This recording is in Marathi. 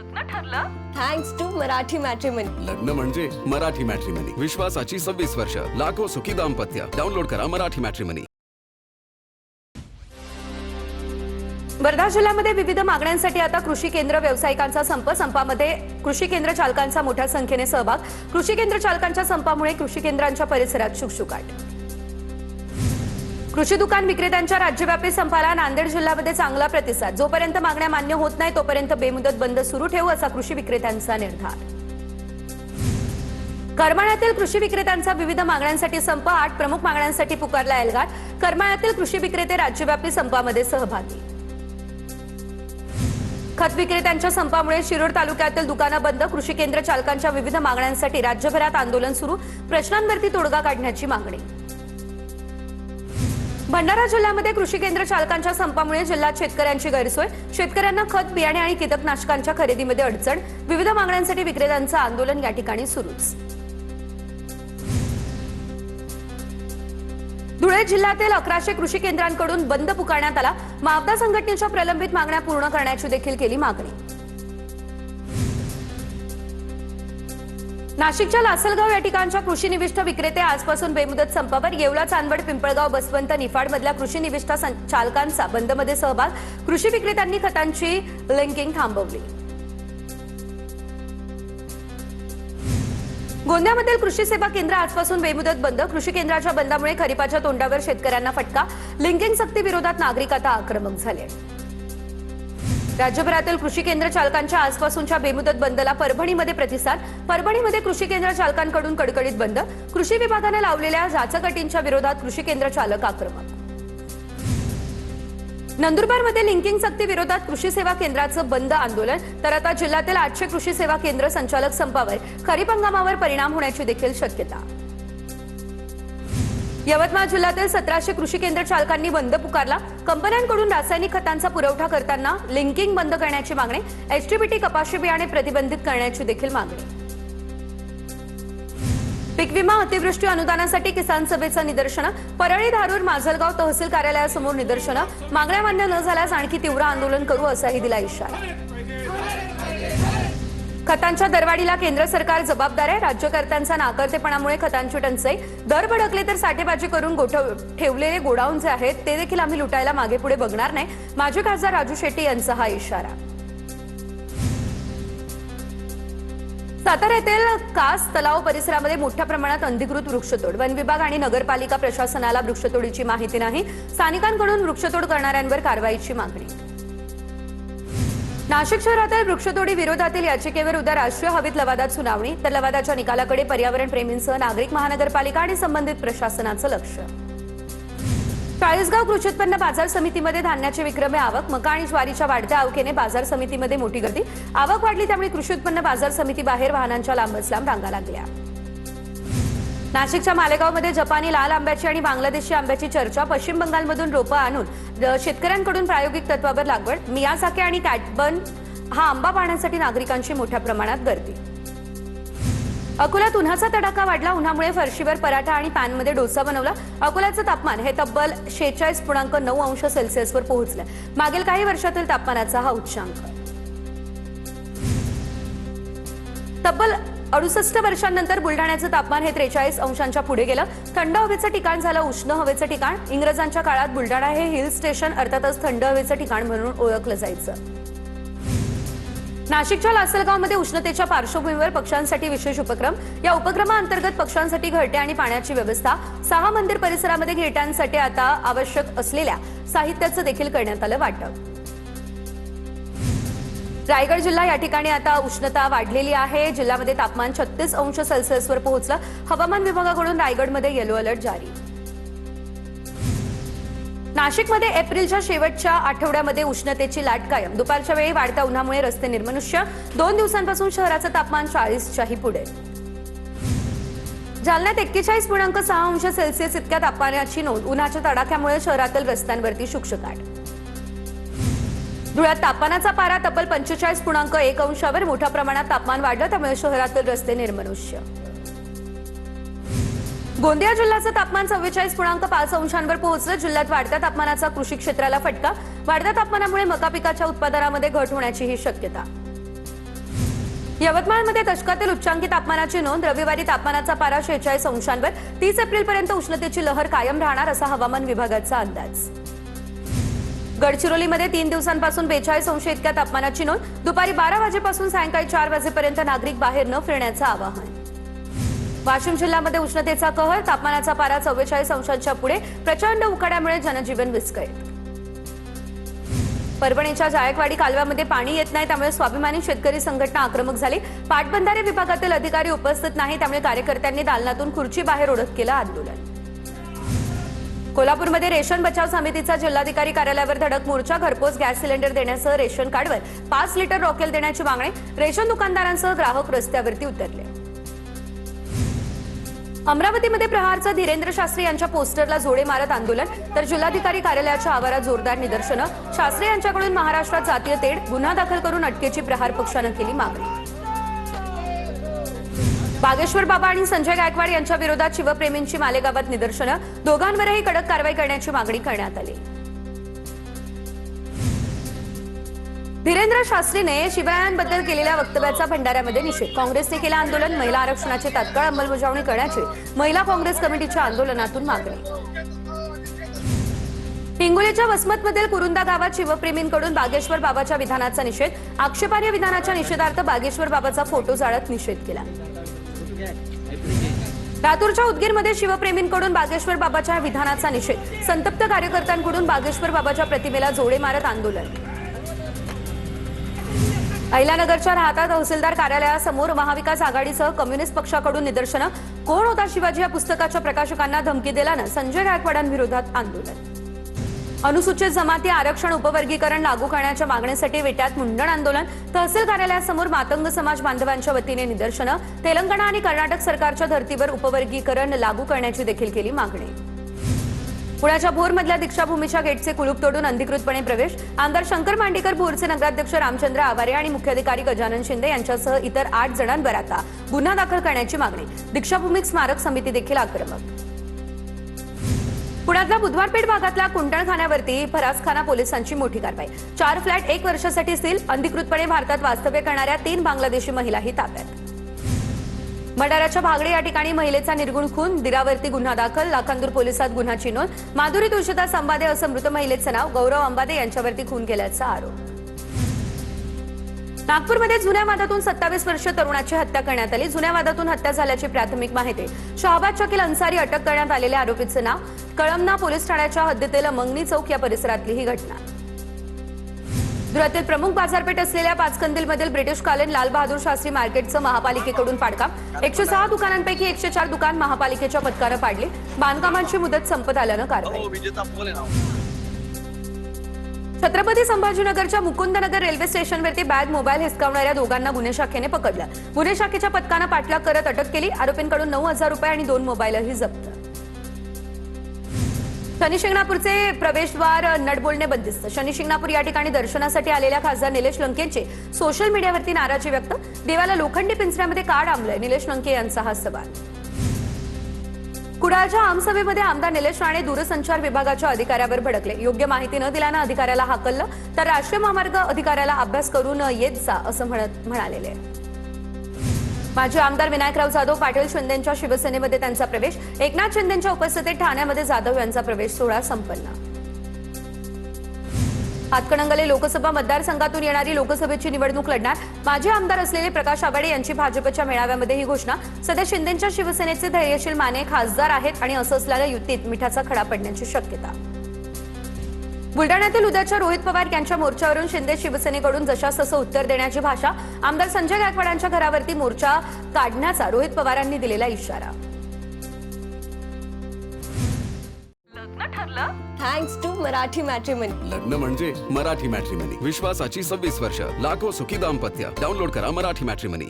लग्न ठरलं? Thanks to Marathi matrimony. लग्न म्हणजे मराठी मॅट्रिमनी. विश्वासाची 26 वर्ष. लाखो सुखी दाम्पत्य. डाउनलोड करा मराठी मॅट्रिमनी. वर्धा जिल्ह्यामध्ये विविध मागण्यांसाठी आता कृषी केंद्र व्यावसायिकांचा संपामध्ये कृषी केंद्र चालकांचा मोठ्या संख्येने सहभाग. कृषी केंद्र चालकांच्या संपामुळे कृषी केंद्रांच्या परिसरात शुकशुकाट. कृषी दुकान विक्रेत्यांच्या राज्यव्यापी संपाला नांदेड जिल्ह्यामध्ये चांगला प्रतिसाद. जोपर्यंत मागण्या मान्य होत नाही तोपर्यंत बेमुदत बंद सुरू ठेवू असा कृषी विक्रेत्यांचा निर्धार. करमाळ्यातील कृषी विक्रेत्यांचा विविध मागण्यांसाठी संप. 8 प्रमुख मागण्यांसाठी पुकारला एल्गार. करमाळ्यातील कृषी विक्रेते राज्यव्यापी संपामध्ये सहभागी. खत विक्रेत्यांच्या संपामुळे शिरूर तालुक्यातील दुकानं बंद. कृषी केंद्र चालकांच्या विविध मागण्यांसाठी राज्यभरात आंदोलन सुरू. प्रश्नांवरती तोडगा काढण्याची मागणी. भंडारा जिल्ह्यामध्ये कृषी केंद्र चालकांच्या संपामुळे जिल्ह्यात शेतकऱ्यांची गैरसोय. शेतकऱ्यांना खत बियाणे आणि कीटकनाशकांच्या खरेदीमध्ये अडचण. विविध मागण्यांसाठी विक्रेत्यांचं आंदोलन या ठिकाणी सुरूच. धुळे जिल्ह्यातील 1100 कृषी केंद्रांकडून बंद पुकारण्यात आला. मावदा संघटनेच्या प्रलंबित मागण्या पूर्ण करण्याची देखील केली मागणी. नाशिकच्या लासलगाव या ठिकाणच्या कृषी निविष्ठा विक्रेते आजपासून बेमुदत संपावर. येवला, चांदवड, पिंपळगाव, बसवंत, निफाडमधल्या कृषी निविष्ठा चालकांचा बंदमध्ये सहभाग. कृषी विक्रेत्यांनी खतांची लिंकिंग थांबवली. गोंदियामधील कृषी सेवा केंद्र आजपासून बेमुदत बंद. कृषी केंद्राच्या बंदामुळे खरीपाच्या तोंडावर शेतकऱ्यांना फटका. लिंकिंग सक्ती विरोधात नागरिक आता आक्रमक झाले. राज्यभरातील कृषी केंद्र चालकांच्या आजपासूनच्या बेमुदत बंदला परभणीमध्ये प्रतिसाद. परभणीमध्ये कृषी केंद्र चालकांकडून कडकडीत बंद. कृषी विभागाने लावलेल्या जाचक-अटींच्या विरोधात कृषी केंद्र चालक आक्रमक. नंदुरबारमध्ये लिंकिंग सक्ती विरोधात कृषी सेवा केंद्राचं बंद आंदोलन. तर आता जिल्ह्यातील 800 कृषी सेवा केंद्र संचालक संपावर. खरीप हंगामावर परिणाम होण्याची देखील शक्यता. यवतमाळ जिल्ह्यातील 1700 कृषी केंद्र चालकांनी बंद पुकारला. कंपन्यांकडून रासायनिक खतांचा पुरवठा करताना लिंकिंग बंद करण्याची मागणी. एचटीबीटी कपाशी बियाणे प्रतिबंधित करण्याची देखील मागणी. पीक विमा अतिवृष्टी अनुदानासाठी किसान सभेचं निदर्शनं. परळी, धारूर, माजलगाव तहसील कार्यालयासमोर निदर्शनं. मागण्या मान्य न झाल्यास आणखी तीव्र आंदोलन करू असाही दिला इशारा. खतांच्या दरवाढीला केंद्र सरकार जबाबदार आहे. राज्यकर्त्यांचा नाकर्तेपणामुळे खतांची टंचाई. दर भडकले तर साठेबाजी करून ठेवलेले गोडाऊन जे आहेत ते देखील आम्ही लुटायला मागेपुढे बघणार नाही. माजी खासदार राजू शेट्टी यांचा हा इशारा. सातारा येथील कास तलाव परिसरामध्ये मोठ्या प्रमाणात अनधिकृत वृक्षतोड. वन विभाग आणि नगरपालिका प्रशासनाला वृक्षतोडीची माहिती नाही. स्थानिकांकडून वृक्षतोड करणाऱ्यांवर कारवाईची मागणी. नाशिक शहरातील वृक्षतोडी विरोधातील याचिकेवर उद्या राष्ट्रीय हरित लवादात सुनावणी. तर लवादाच्या निकालाकडे पर्यावरण प्रेमींसह नागरिक, महानगरपालिका आणि संबंधित प्रशासनाचं लक्ष. चाळीसगाव कृषी उत्पन्न बाजार समितीमध्ये धान्याची विक्रमी आवक. मका आणि ज्वारीच्या वाढत्या आवकेने बाजार समितीमध्ये मोठी गर्दी. आवक वाढली त्यामुळे कृषी उत्पन्न बाजार समिती बाहेर वाहनांच्या लांबच लांब रांगा लागल्या. नाशिकच्या मालेगावमध्ये जपानी लाल आंब्याची आणि बांगलादेशी आंब्याची चर्चा. पश्चिम बंगालमधून रोपं आणून शेतकऱ्यांकडून प्रायोगिक तत्वावर लागवड. मियाझाकी आणि कॅटबन हा आंबा पाहण्यासाठी नागरिकांची मोठ्या प्रमाणात गर्दी. अकोल्यात उन्हाचा तडाखा वाढला. उन्हामुळे फरशीवर पराठा आणि पॅनमध्ये डोसा बनवला. अकोल्याचं तापमान हे तब्बल 46.9 अंश सेल्सिअसवर पोहोचलं. मागील काही वर्षातील तापमानाचा हा उच्चांक. तब्बल 68 वर्षांनंतर बुलढाण्याचं तापमान हे 43 अंशांच्या पुढे गेलं. थंड हवेचं ठिकाण झालं उष्ण हवेचं ठिकाण. इंग्रजांच्या काळात बुलढाणा हे हिल स्टेशन अर्थातच थंड हवेचं ठिकाण म्हणून ओळखलं जायचं. नाशिकच्या लासलगावमध्ये उष्णतेच्या पार्श्वभूमीवर पक्ष्यांसाठी विशेष उपक्रम. या उपक्रमाअंतर्गत पक्ष्यांसाठी घरटे आणि पाण्याची व्यवस्था. 6 मंदिर परिसरामध्ये घरट्यांसाठी आता आवश्यक असलेल्या साहित्याचं देखील करण्यात आलं वाटप. रायगड जिल्हा या ठिकाणी आता उष्णता वाढलेली आहे. जिल्ह्यामध्ये तापमान 36 अंश सेल्सिअसवर पोहोचलं. हवामान विभागाकडून रायगडमध्ये येलो अलर्ट जारी. नाशिकमध्ये एप्रिलच्या शेवटच्या आठवड्यामध्ये उष्णतेची लाट कायम. दुपारच्या वेळी वाढत्या उन्हामुळे रस्ते निर्मनुष्य. 2 दिवसांपासून शहराचं तापमान 40च्याही पुढे. जालन्यात 41.6 अंश सेल्सिअस इतक्या तापमानाची नोंद. उन्हाच्या तडाख्यामुळे शहरातील रस्त्यांवरती शुकशुकाट. धुळ्यात तापमानाचा पारा तब्बल 45.1 अंशावर. मोठ्या प्रमाणात तापमान वाढलं त्यामुळे शहरातील रस्ते निर्मनुष्य. गोंदिया जिल्ह्याचं तापमान 44.5 अंशांवर पोहोचलं. जिल्ह्यात वाढत्या तापमानाचा कृषी क्षेत्राला फटका. वाढत्या तापमानामुळे मका पिकाच्या उत्पादनामध्ये घट होण्याची शक्यता. यवतमाळमध्ये दशकातील उच्चांकी तापमानाची नोंद. रविवारी तापमानाचा पारा 46 अंशांवर. 30 एप्रिलपर्यंत उष्णतेची लहर कायम राहणार असा हवामान विभागाचा अंदाज. गडचिरोलीमध्ये 3 दिवसांपासून 42 अंश इतक्या तापमानाची नोंद. दुपारी 12 वाजेपासून सायंकाळी 4 वाजेपर्यंत नागरिक बाहेर न फिरण्याचं आवाहन. वाशिम जिल्ह्यामध्ये उष्णतेचा कहर. तापमानाचा पारा 44 अंशांच्या पुढे. प्रचंड उकाड्यामुळे जनजीवन विस्कळीत. परभणीच्या जायकवाडी कालव्यामध्ये पाणी येत नाही, त्यामुळे स्वाभिमानी शेतकरी संघटना आक्रमक झाली. पाटबंधारे विभागातील अधिकारी उपस्थित नाही, त्यामुळे कार्यकर्त्यांनी दालनातून खुर्ची बाहेर ओढत केलं आंदोलन. कोल्हापूरमध्ये रेशन बचाव समितीचा जिल्हाधिकारी कार्यालयावर धडक मोर्चा. घरपोच गॅस सिलेंडर देण्यासह रेशन कार्डवर 5 लिटर रॉकेल देण्याची मागणी. रेशन दुकानदारांसह ग्राहक रस्त्यावरती उतरले. अमरावतीमध्ये प्रहारचा धीरेंद्र शास्त्री यांच्या पोस्टरला जोडे मारत आंदोलन, तर जिल्हाधिकारी कार्यालयाच्या आवारात जोरदार निदर्शनं. शास्त्री यांच्याकडून महाराष्ट्रात जातीय तेढ. गुन्हा दाखल करून अटकेची प्रहार पक्षानं केली मागणी. बागेश्वर बाबा आणि संजय गायकवाड यांच्या विरोधात शिवप्रेमींची मालेगावात निदर्शनं. दोघांवरही कडक कारवाई करण्याची मागणी करण्यात आली. धीरेंद्र शास्त्रीने शिवरायांबद्दल केलेल्या वक्तव्याचा भंडाऱ्यामध्ये निषेध. काँग्रेसने केलं आंदोलन. महिला आरक्षणाची तात्काळ अंमलबजावणी करण्याची महिला काँग्रेस कमिटीच्या आंदोलनातून मागणी. हिंगोलीच्या वसमतमधील कुरुंदा गावात शिवप्रेमींकडून बागेश्वर बाबाच्या विधानाचा निषेध. आक्षेपार्ह विधानाच्या निषेधार्थ बागेश्वर बाबाचा फोटो जाळत निषेध केला. लातूरच्या उदगीरमध्ये शिवप्रेमींकडून बागेश्वर बाबाच्या विधानाचा निषेध. संतप्त कार्यकर्त्यांकडून बागेश्वर बाबाच्या प्रतिमेला जोडे मारत आंदोलन. अहिल्यानगरच्या राहता तहसीलदार कार्यालयासमोर महाविकास आघाडीसह कम्युनिस्ट पक्षाकडून निदर्शनं. कोण होता शिवाजी या पुस्तकाच्या प्रकाशकांना धमकी दिल्यानं संजय गायकवाडांविरोधात आंदोलन. अनुसूचित जमाती आरक्षण उपवर्गीकरण लागू करण्याच्या मागणीसाठी विट्यात मुंडण आंदोलन. तहसील कार्यालयासमोर मातंग समाज बांधवांच्या वतीने निदर्शनं. तेलंगणा आणि कर्नाटक सरकारच्या धर्तीवर उपवर्गीकरण लागू करण्याची देखील केली मागणी. पुण्याच्या भोरमधल्या दीक्षाभूमीच्या गेटचे कुलूप तोडून अनधिकृतपणे प्रवेश. आमदार शंकर मांडेकर, भोरचे नगराध्यक्ष रामचंद्र आवारे आणि मुख्याधिकारी गजानन शिंदे यांच्यासह इतर 8 जणांवर आता गुन्हा दाखल करण्याची मागणी. दीक्षाभूमी स्मारक समिती देखील आक्रमक. पुण्यातल्या बुधवारपेठ भागातल्या कुंटणखान्यावरती फरासखाना पोलिसांची मोठी कारवाई. 4 फ्लॅट 1 वर्षासाठी सील. अनधिकृतपणे भारतात वास्तव्य करणाऱ्या 3 बांगलादेशी महिलाही ताब्यात. भंडाऱ्याच्या भागडे या ठिकाणी महिलेचा निर्गुण खून. दिरावरती गुन्हा दाखल. लाखांदूर पोलिसात गुन्ह्याची नोंद. माधुरी तुळशीदास अंबादे असं मृत महिलेचं नाव. गौरव अंबादे यांच्यावरती खून केल्याचा आरोप. नागपूरमध्ये जुन्या वादातून 27 वर्षीय तरुणाची हत्या करण्यात आली. जुन्या वादातून हत्या झाल्याची प्राथमिक माहिती. शहाबाज शकील अन्सारी अटक करण्यात आलेल्या आरोपीचं नाव. कळमना पोलीस ठाण्याच्या हद्दीतील मंगनी चौक या परिसरातली ही घटना. धुळ्यातील प्रमुख बाजारपेठ असलेल्या पाचकंदीलमधील ब्रिटिश कालीन लाल बहादूर शास्त्री मार्केटचं महापालिकेकडून पाडकाम. 106 दुकानांपैकी 104 दुकान महापालिकेच्या पथकानं पाडली. बांधकामांची मुदत संपत आल्यानं कारवाई. छत्रपती संभाजीनगरच्या मुकुंदनगर रेल्वे स्टेशनवरती बॅग मोबाईल हिसकावणाऱ्या दोघांना गुन्हे शाखेने पकडलं. गुन्हे शाखेच्या पथकानं पाठलाग करत अटक केली. आरोपींकडून 9,000 रुपये आणि 2 मोबाईलही जप्त. शनी शिंगणापूरचे प्रवेशद्वार नटबोलणे बंदिस्त. शनी शिंगणापूर या ठिकाणी दर्शनासाठी आलेल्या खासदार निलेश लंकेंची सोशल मीडियावरती नाराजी व्यक्त. देवाला लोखंडी पिंजऱ्यामध्ये का डांबलंय, निलेश लंके यांचा हा सवाल. कुडाळच्या आमसभेमध्ये आमदार निलेश राणे दूरसंचार विभागाच्या अधिकाऱ्यावर भडकले. योग्य माहिती न दिल्यानं अधिकाऱ्याला हाकललं, तर राष्ट्रीय महामार्ग अधिकाऱ्याला अभ्यास करून येत जा असं म्हणालेले. माजी आमदार विनायकराव जाधव पाटील शिंदेंच्या शिवसेनेमध्ये त्यांचा प्रवेश. एकनाथ शिंदेंच्या उपस्थितीत ठाण्यामध्ये जाधव यांचा प्रवेश सोहळा संपन्न. हातकणंगले लोकसभा मतदारसंघातून येणारी लोकसभेची निवडणूक लढणार. माजी आमदार असलेले प्रकाश आवाडे यांची भाजपच्या मेळाव्यामध्ये ही घोषणा. सध्या शिंदेंच्या शिवसेनेचे धैर्यशील माने खासदार आहेत आणि असं असल्यानं युतीत मिठाचा खडा पडण्याची शक्यता. बुलडाण्यातील उद्याच्या रोहित पवार यांच्या मोर्चावरून शिंदे शिवसेनेकडून जशास तसं उत्तर देण्याची भाषा. आमदार संजय गायकवाडांच्या घरावरती मोर्चा काढण्याचा रोहित पवारांनी दिलेला इशारा. लग्न ठरलं थँक्स टू मराठी मॅट्रिमनी. लग्न म्हणजे मराठी मॅट्रिमनी. विश्वासाची 26 वर्ष. लाखो सुखी दाम्पत्य. डाउनलोड करा मराठी मॅट्रिमनी.